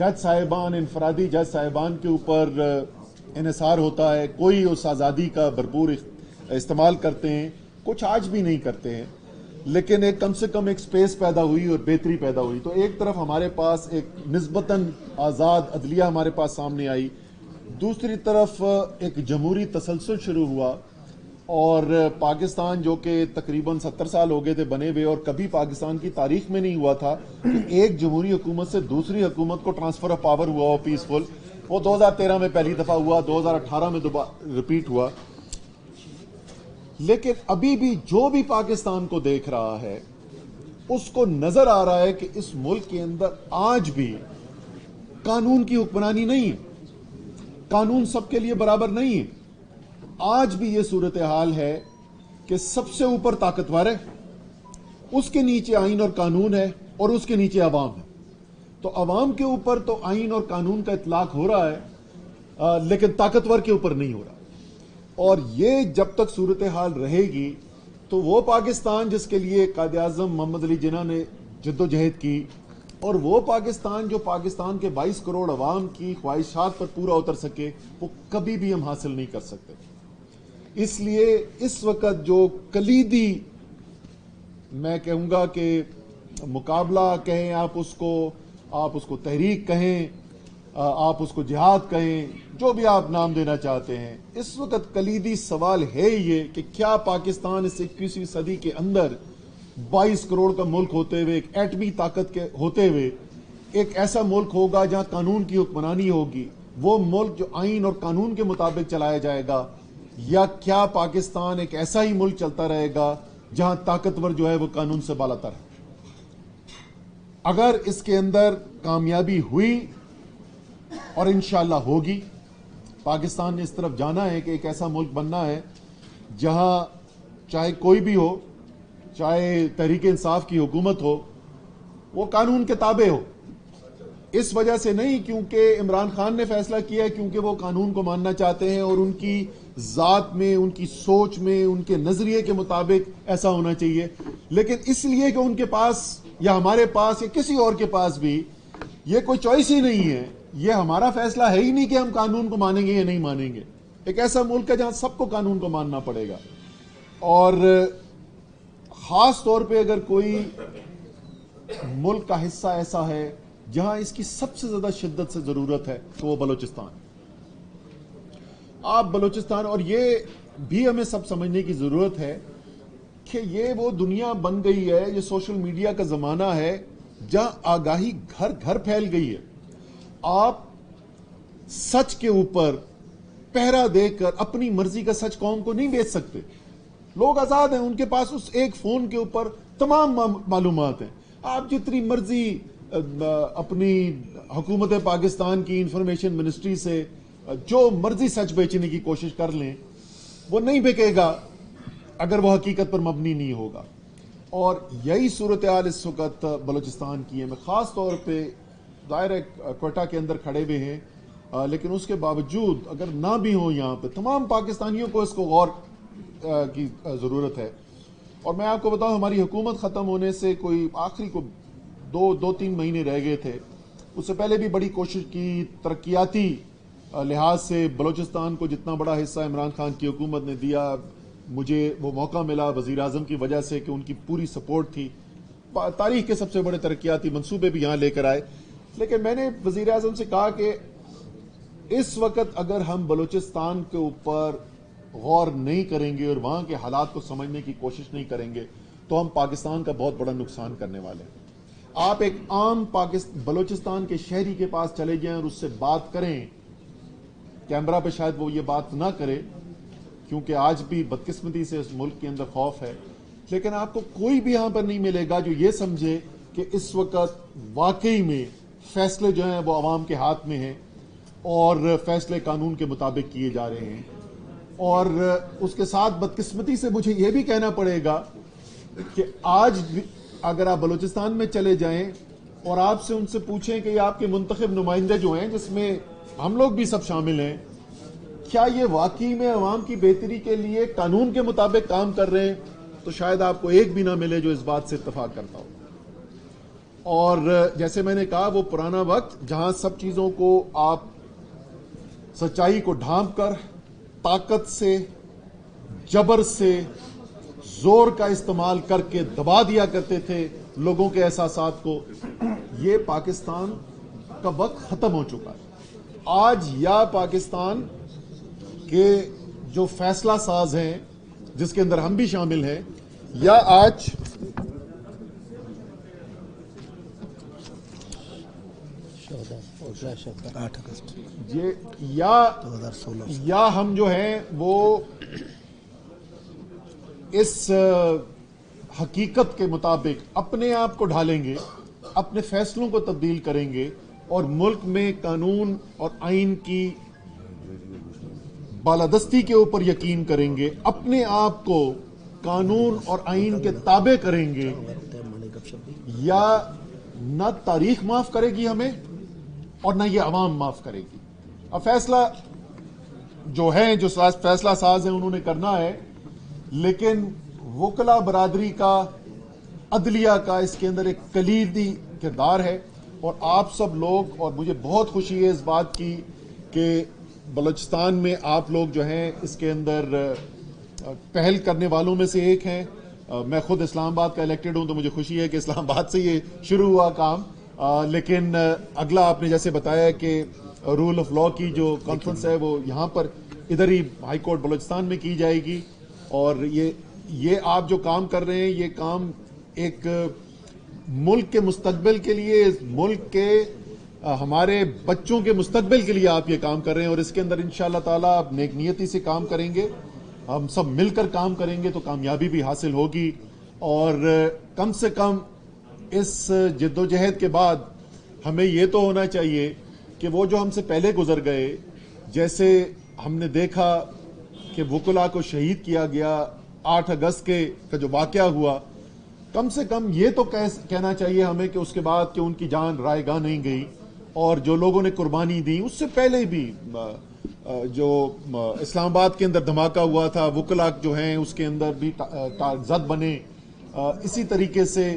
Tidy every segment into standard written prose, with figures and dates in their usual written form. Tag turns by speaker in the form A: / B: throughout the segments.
A: जज साहिबान, इनफरादी जज साहिबान के ऊपर इन्हिसार होता है, कोई उस आज़ादी का भरपूर इस्तेमाल करते हैं, कुछ आज भी नहीं करते हैं, लेकिन एक कम से कम एक स्पेस पैदा हुई और बेहतरी पैदा हुई। तो एक तरफ हमारे पास एक निस्बतन आज़ाद अदलिया हमारे पास सामने आई, दूसरी तरफ एक जमहूरी तसलसल शुरू हुआ, और पाकिस्तान जो कि तकरीबन 70 साल हो गए थे बने हुए, और कभी पाकिस्तान की तारीख में नहीं हुआ था कि एक जमहूरी हुकूमत से दूसरी हुकूमत को ट्रांसफर ऑफ पावर हुआ हो पीसफुल। वो 2013 में पहली दफा हुआ, 2018 में दोबारा रिपीट हुआ। लेकिन अभी भी जो भी पाकिस्तान को देख रहा है उसको नजर आ रहा है कि इस मुल्क के अंदर आज भी कानून की हुक्मरानी नहीं है, कानून सबके लिए बराबर नहीं है। आज भी ये सूरत हाल है कि सबसे ऊपर ताकतवर है, उसके नीचे आइन और कानून है, और उसके नीचे अवाम है। तो अवाम के ऊपर तो आइन और कानून का इतलाक हो रहा है, लेकिन ताकतवर के ऊपर नहीं हो रहा। और ये जब तक सूरत हाल रहेगी तो वो पाकिस्तान जिसके लिए कायद आज़म मोहम्मद अली जिन्ना ने जद्दोजहद की, और वो पाकिस्तान जो पाकिस्तान के 22 करोड़ अवाम की ख्वाहिशात पर पूरा उतर सके, वो कभी भी हम हासिल नहीं कर सकते। इसलिए इस वक्त जो कलीदी, मैं कहूँगा कि मुकाबला कहें आप उसको तहरीक कहें, आप उसको जिहाद कहें, जो भी आप नाम देना चाहते हैं, इस वक्त कलीदी सवाल है ये कि क्या पाकिस्तान इस 21वीं सदी के अंदर 22 करोड़ का मुल्क होते हुए, एक एटमी ताकत के होते हुए, एक ऐसा मुल्क होगा जहां कानून की हुक्मरानी होगी, वो मुल्क जो आइन और कानून के मुताबिक चलाया जाएगा, या क्या पाकिस्तान एक ऐसा ही मुल्क चलता रहेगा जहां ताकतवर जो है वो कानून से बालातर है। अगर इसके अंदर कामयाबी हुई, और इंशाअल्लाह होगी, पाकिस्तान ने इस तरफ जाना है कि एक ऐसा मुल्क बनना है जहां चाहे कोई भी हो, चाहे तहरीक इंसाफ की हुकूमत हो, वो कानून के ताबे हो। इस वजह से नहीं क्योंकि इमरान खान ने फैसला किया है, क्योंकि वो कानून को मानना चाहते हैं और उनकी जात में, उनकी सोच में, उनके नजरिए के मुताबिक ऐसा होना चाहिए, लेकिन इसलिए कि उनके पास या हमारे पास या किसी और के पास भी ये कोई चॉइस ही नहीं है। ये हमारा फैसला है ही नहीं कि हम कानून को मानेंगे या नहीं मानेंगे। एक ऐसा मुल्क है जहां सबको कानून को मानना पड़ेगा, और खास तौर पे अगर कोई मुल्क का हिस्सा ऐसा है जहां इसकी सबसे ज्यादा शिद्दत से जरूरत है तो वो बलूचिस्तान। आप बलूचिस्तान, और ये भी हमें सब समझने की जरूरत है कि ये वो दुनिया बन गई है, ये सोशल मीडिया का जमाना है जहां आगाही घर घर फैल गई है। आप सच के ऊपर पहरा देकर अपनी मर्जी का सच कौम को नहीं बेच सकते। लोग आजाद हैं, उनके पास उस एक फोन के ऊपर तमाम मालूमात हैं। आप जितनी मर्जी अपनी हुकूमत पाकिस्तान की इंफॉर्मेशन मिनिस्ट्री से जो मर्जी सच बेचने की कोशिश कर लें, वो नहीं बिकेगा अगर वो हकीकत पर मबनी नहीं होगा। और यही सूरत हाल इस वक्त बलूचिस्तान की है। मैं खास तौर पे दायरे क्वेटा के अंदर खड़े हुए हैं, लेकिन उसके बावजूद अगर ना भी हो यहाँ पे, तमाम पाकिस्तानियों को इसको गौर की ज़रूरत है। और मैं आपको बताऊं, हमारी हुकूमत ख़त्म होने से कोई आखिरी को दो तीन महीने रह गए थे, उससे पहले भी बड़ी कोशिश की, तरक्याती लिहाज से बलूचिस्तान को जितना बड़ा हिस्सा इमरान खान की हुकूमत ने दिया, मुझे वो मौका मिला वज़ीर आज़म की वजह से कि उनकी पूरी सपोर्ट थी। तारीख के सबसे बड़े तरक्याती मंसूबे भी यहाँ लेकर आए। लेकिन मैंने वज़ीर आज़म से कहा कि इस वक्त अगर हम बलूचिस्तान के ऊपर गौर नहीं करेंगे और वहाँ के हालात को समझने की कोशिश नहीं करेंगे तो हम पाकिस्तान का बहुत बड़ा नुकसान करने वाले हैं। आप एक आम बलूचिस्तान के शहरी के पास चले जाएं और उससे बात करें, कैमरा पे शायद वो ये बात ना करे क्योंकि आज भी बदकिस्मती से इस मुल्क के अंदर खौफ है, लेकिन आपको कोई भी यहां पर नहीं मिलेगा जो ये समझे कि इस वक्त वाकई में फैसले जो हैं वो अवाम के हाथ में हैं और फैसले कानून के मुताबिक किए जा रहे हैं। और उसके साथ बदकिस्मती से मुझे ये भी कहना पड़ेगा कि आज भी अगर आप बलूचिस्तान में चले जाएं और आपसे उनसे पूछें कि आपके मुंतखब नुमाइंदे जो हैं, जिसमें हम लोग भी सब शामिल हैं, क्या ये वाकई में अवाम की बेहतरी के लिए कानून के मुताबिक काम कर रहे हैं, तो शायद आपको एक भी ना मिले जो इस बात से इत्तफाक करता हो। اور جیسے میں نے کہا وہ پرانا وقت جہاں سب چیزوں کو آپ سچائی کو ڈھانپ کر طاقت سے جبر سے زور کا استعمال کر کے دبا دیا کرتے تھے لوگوں کے احساسات کو، یہ پاکستان کا وقت ختم ہو چکا ہے۔ آج یا پاکستان کے جو فیصلہ ساز ہیں جس کے اندر ہم بھی شامل ہیں، یا آج یا ہم جو ہیں وہ اس حقیقت کے مطابق اپنے آپ کو ڈھالیں گے، اپنے فیصلوں کو تبدیل کریں گے اور ملک میں قانون اور آئین کی بالادستی کے اوپر یقین کریں گے، اپنے آپ کو قانون اور آئین کے تابع کریں گے، یا نہ تاریخ معاف کرے گی ہمیں اور نہ یہ عوام معاف کرے گی۔ اب فیصلہ جو ہیں، جو فیصلہ ساز ہیں، انہوں نے کرنا ہے، لیکن وکلا برادری کا، عدلیہ کا اس کے اندر ایک کلیدی کردار ہے، اور آپ سب لوگ، اور مجھے بہت خوشی ہے اس بات کی کہ بلوچستان میں آپ لوگ جو ہیں اس کے اندر پہل کرنے والوں میں سے ایک ہیں۔ میں خود اسلام آباد کا الیکٹڈ ہوں، تو مجھے خوشی ہے کہ اسلام آباد سے یہ شروع ہوا کام، لیکن اگلا آپ نے جیسے بتایا کہ رول آف لا کی جو کانفرنس ہے وہ یہاں پر ادھر ہی ہائی کورٹ بلوچستان میں کی جائے گی، اور یہ آپ جو کام کر رہے ہیں، یہ کام ایک ملک کے مستقبل کے لیے، ملک کے ہمارے بچوں کے مستقبل کے لیے آپ یہ کام کر رہے ہیں، اور اس کے اندر انشاءاللہ تعالیٰ آپ نیک نیتی سے کام کریں گے، ہم سب مل کر کام کریں گے تو کامیابی بھی حاصل ہوگی، اور کم سے کم اس جد و جہد کے بعد ہمیں یہ تو ہونا چاہیے کہ وہ جو ہم سے پہلے گزر گئے، جیسے ہم نے دیکھا کہ وکلا کو شہید کیا گیا 8 اگست کا جو واقعہ ہوا، کم سے کم یہ تو کہنا چاہیے ہمیں کہ اس کے بعد کہ ان کی جان رائے گاہ نہیں گئی، اور جو لوگوں نے قربانی دی اس سے پہلے بھی جو اسلام آباد کے اندر دھماکہ ہوا تھا، وکلا جو ہیں اس کے اندر بھی زد بنے، اسی طریقے سے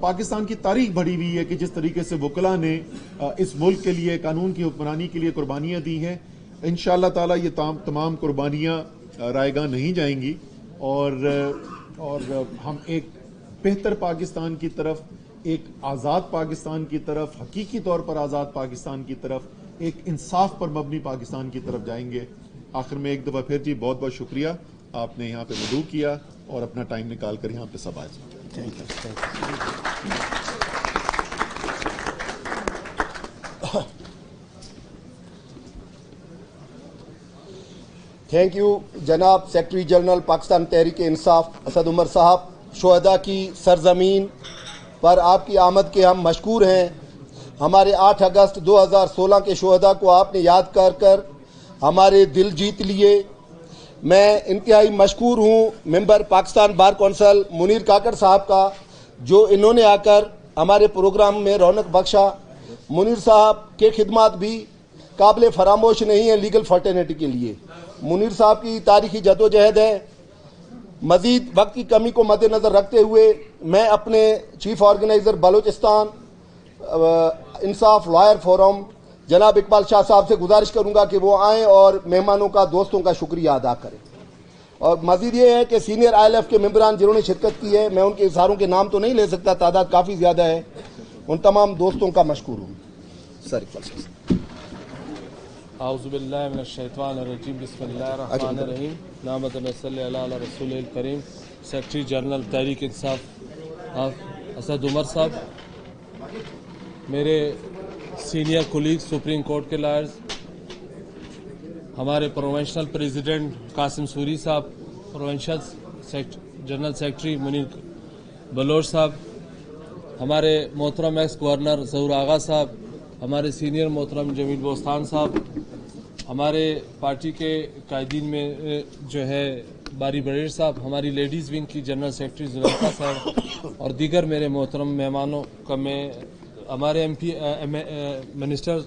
A: پاکستان کی تاریخ بڑھی ہوئی ہے کہ جس طریقے سے وکلا نے اس ملک کے لیے، قانون کی حکمرانی کے لیے قربانیاں دی ہیں۔ انشاءاللہ تعالیٰ یہ تمام قربانیاں رائے گاہ نہیں جائیں گی، اور ہم ایک بہتر پاکستان کی طرف، ایک آزاد پاکستان کی طرف، حقیقی طور پر آزاد پاکستان کی طرف، ایک انصاف پر مبنی پاکستان کی طرف جائیں گے۔ آخر میں ایک دفعہ پھر جی بہت بہت شکریہ، آپ نے یہاں پہ وضو کیا اور اپنا ٹائم نکال کر یہاں پہ سب آئے۔
B: تھینک یو جناب سیکرٹری جنرل پاکستان تحریک انصاف اسد عمر صاحب۔ شہداء کی سرزمین پر آپ کی آمد کے ہم مشکور ہیں۔ ہمارے 8 اگست 2016 کے شہداء کو آپ نے یاد کر ہمارے دل جیت لیے۔ میں انتہائی مشکور ہوں ممبر پاکستان بار کونسل منیر کاکڑ صاحب کا، جو انہوں نے آ کر ہمارے پروگرام میں رونق بخشا۔ منیر صاحب کے خدمات بھی قابل فراموش نہیں ہیں لیگل فرٹرنیٹی کے لیے۔ منیر صاحب کی تاریخی جدوجہد ہے۔ مزید وقت کی کمی کو مد نظر رکھتے ہوئے میں اپنے چیف آرگنائزر بلوچستان انصاف لائر فورم جناب اقبال شاہ صاحب سے گزارش کروں گا کہ وہ آئیں اور مہمانوں کا، دوستوں کا شکریہ ادا کریں۔ اور مزید یہ ہے کہ سینئر آئی ایل ایف کے ممبران جنہوں نے شرکت کی ہے، میں ان کے ساروں کے نام تو نہیں لے سکتا، تعداد کافی زیادہ ہے، ان تمام دوستوں کا مشکور ہوں۔ سر اقبال شاہ صاحب۔
C: اعوذ باللہ من الشیطان الرجیم، بسم اللہ الرحمن الرحیم، اللہم صلی علی رسول الکریم۔ سیکرٹری جنرل تحریک انصاف اسد عمر صاحب، میرے سینئر کولیگ سپریم کورٹ کے لائرز، ہمارے پروونشنل پریزیڈنٹ قاسم سوری صاحب، provincial general secretary Munir Baloch صاحب، ہمارے محترم ایکس گورنر ظہور آغا صاحب، ہمارے سینئر محترم جمیل بوستان صاحب، ہمارے پارٹی کے قائدین میں جو ہے باری بڑیر صاحب، ہماری لیڈیز ونگ کی جنرل سیکرٹری زلیخا صاحب، اور دیگر میرے محترم مہمانوں کا میں، ہمارے منسٹر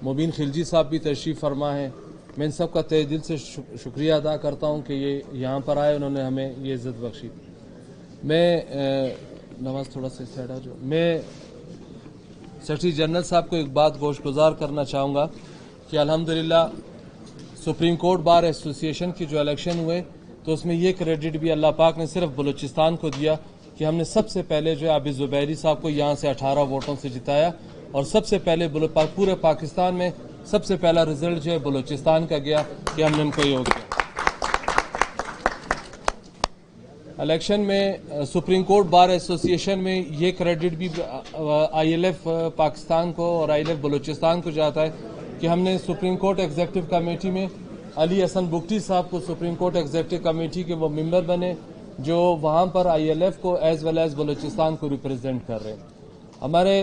C: مبین خلجی صاحب بھی تشریف فرما ہیں، میں ان سب کا تہہ دل سے شکریہ ادا کرتا ہوں کہ یہ یہاں پر آئے، انہوں نے ہمیں یہ عزت بخشی۔ میں نواز تھوڑا سا سائڈ آ جاؤ۔ میں सेक्रेटरी जनरल साहब को एक बात गोशगुजार करना चाहूँगा कि अल्हम्दुलिल्लाह सुप्रीम कोर्ट बार एसोसिएशन की जो इलेक्शन हुए तो उसमें ये क्रेडिट भी अल्लाह पाक ने सिर्फ बलूचिस्तान को दिया कि हमने सबसे पहले जो है आबिद ज़ुबैरी साहब को यहाँ से 18 वोटों से जिताया और सबसे पहले पूरे पाकिस्तान में सबसे पहला रिजल्ट जो है बलूचिस्तान का गया कि हमने उनको योग किया। इलेक्शन में सुप्रीम कोर्ट बार एसोसिएशन में ये क्रेडिट भी ILF पाकिस्तान को और ILF बलूचिस्तान को जाता है कि हमने सुप्रीम कोर्ट एग्जीक्यूटिव कमेटी में अली हसन बुगटी साहब को सुप्रीम कोर्ट एग्जीक्यूटिव कमेटी के वो मेंबर बने जो वहाँ पर ILF को एज वेल एज बलूचिस्तान को रिप्रेजेंट कर रहे हैं। हमारे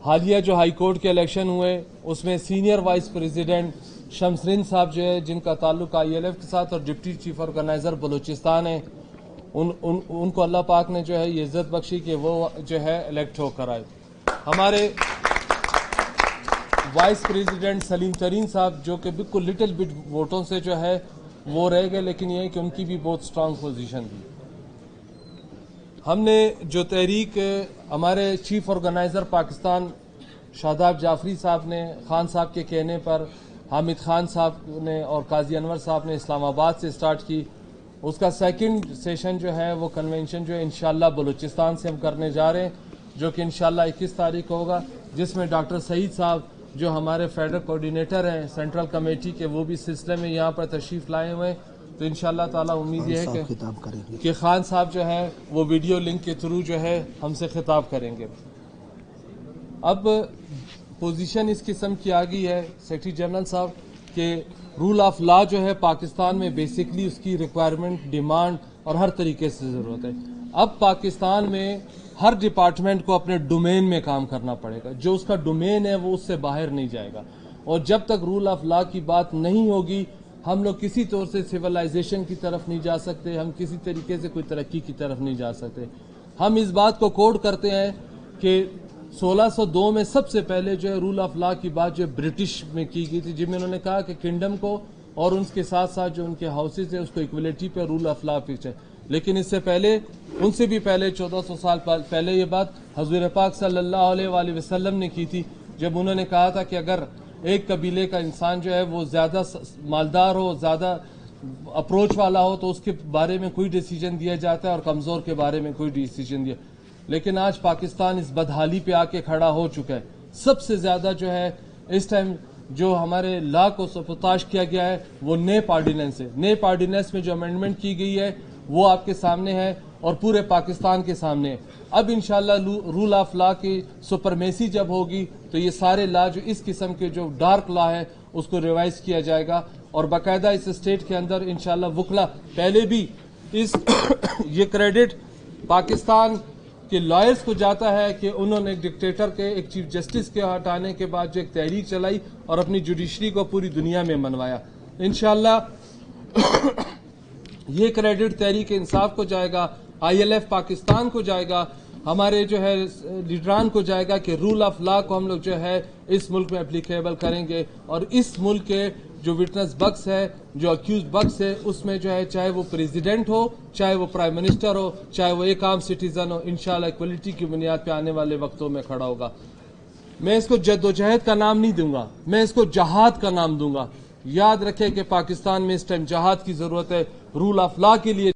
C: हालिया जो हाई कोर्ट के इलेक्शन हुए उसमें सीनियर वाइस प्रेसिडेंट शमसरीन साहब जो है जिनका ताल्लुक ILF के साथ और डिप्टी चीफ ऑर्गेनाइजर बलूचिस्तान है उनको अल्लाह पाक ने जो है ये इज्जत बख्शी कि वो जो है इलेक्ट होकर आए। हमारे वाइस प्रेसिडेंट सलीम तरीन साहब जो कि बिल्कुल लिटिल बिट वोटों से जो है वो रह गए लेकिन ये है कि उनकी भी बहुत स्ट्रांग पोजीशन थी। हमने जो तहरीक हमारे चीफ ऑर्गेनाइजर पाकिस्तान शादाब जाफरी साहब ने खान साहब के कहने पर हामिद खान साहब ने और काजी अनवर साहब ने इस्लामाबाद से स्टार्ट की उसका सेकंड सेशन जो है वो कन्वेंशन जो है इंशाल्लाह बलूचिस्तान से हम करने जा रहे हैं जो कि इंशाल्लाह 21 तारीख को होगा जिसमें डॉक्टर सईद साहब जो हमारे फेडरल कोऑर्डिनेटर हैं सेंट्रल कमेटी के वो भी सिलसिले में यहाँ पर तशरीफ लाए हुए हैं तो इंशाल्लाह ताला उम्मीद ये है कि खान साहब जो है वो वीडियो लिंक के थ्रू जो है हमसे खिताब करेंगे। अब पोजीशन इस किस्म की आ गई है सेक्रेटरी जनरल साहब के रूल ऑफ लॉ जो है पाकिस्तान में बेसिकली उसकी रिक्वायरमेंट डिमांड और हर तरीके से ज़रूरत है। अब पाकिस्तान में हर डिपार्टमेंट को अपने डोमेन में काम करना पड़ेगा जो उसका डोमेन है वो उससे बाहर नहीं जाएगा और जब तक रूल ऑफ लॉ की बात नहीं होगी हम लोग किसी तौर से सिविलाइजेशन की तरफ नहीं जा सकते हम किसी तरीके से कोई तरक्की की तरफ नहीं जा सकते। हम इस बात को कोड करते हैं कि 1602 में सबसे पहले जो है रूल ऑफ लॉ की बात जो ब्रिटिश में की गई थी जिनमें उन्होंने कहा कि किंगडम को और उनके साथ साथ जो उनके हाउसेज है उसको इक्वलिटी पे रूल ऑफ लॉ फिक्स है लेकिन इससे पहले उनसे भी पहले 1400 साल पहले ये बात हजूर पाक सल्लल्लाहु अलैहि वसल्लम ने की थी जब उन्होंने कहा था कि अगर एक कबीले का इंसान जो है वो ज़्यादा मालदार हो ज़्यादा अप्रोच वाला हो तो उसके बारे में कोई डिसीजन दिया जाता है और कमज़ोर के बारे में कोई डिसीजन दिया लेकिन आज पाकिस्तान इस बदहाली पे आके खड़ा हो चुका है। सबसे ज़्यादा जो है इस टाइम जो हमारे लॉ को सपोताश किया गया है वो नेप ऑर्डिनेंस है। नेप ऑर्डिनेंस में जो अमेंडमेंट की गई है वो आपके सामने है और पूरे पाकिस्तान के सामने है। अब इंशाल्लाह रूल ऑफ लॉ की सुपरमेसी जब होगी तो ये सारे लॉ जो इस किस्म के जो डार्क लॉ है उसको रिवाइज किया जाएगा और बाकायदा इस स्टेट के अंदर इंशाल्लाह वकला पहले भी इस ये क्रेडिट पाकिस्तान के लॉयर्स को जाता है कि उन्होंने डिक्टेटर के एक चीफ जस्टिस के हटाने के बाद जो एक तहरीक चलाई और अपनी जुडिशरी को पूरी दुनिया में मनवाया। इंशाल्लाह ये क्रेडिट तहरीक इंसाफ को जाएगा ILF पाकिस्तान को जाएगा हमारे जो है लीडरान को जाएगा कि रूल ऑफ लॉ को हम लोग जो है इस मुल्क में एप्लीकेबल करेंगे और इस मुल्क के जो विटनेस बक्स है जो अक्यूज बक्स है उसमें जो है चाहे वो प्रेसिडेंट हो चाहे वो प्राइम मिनिस्टर हो चाहे वो एक आम सिटीजन हो इंशाल्लाह इक्वलिटी की बुनियाद पे आने वाले वक्तों में खड़ा होगा। मैं इसको जद्दोजहद का नाम नहीं दूंगा मैं इसको जहाद का नाम दूंगा। याद रखें कि पाकिस्तान में इस टाइम जहाद की जरूरत है रूल ऑफ लॉ के लिए।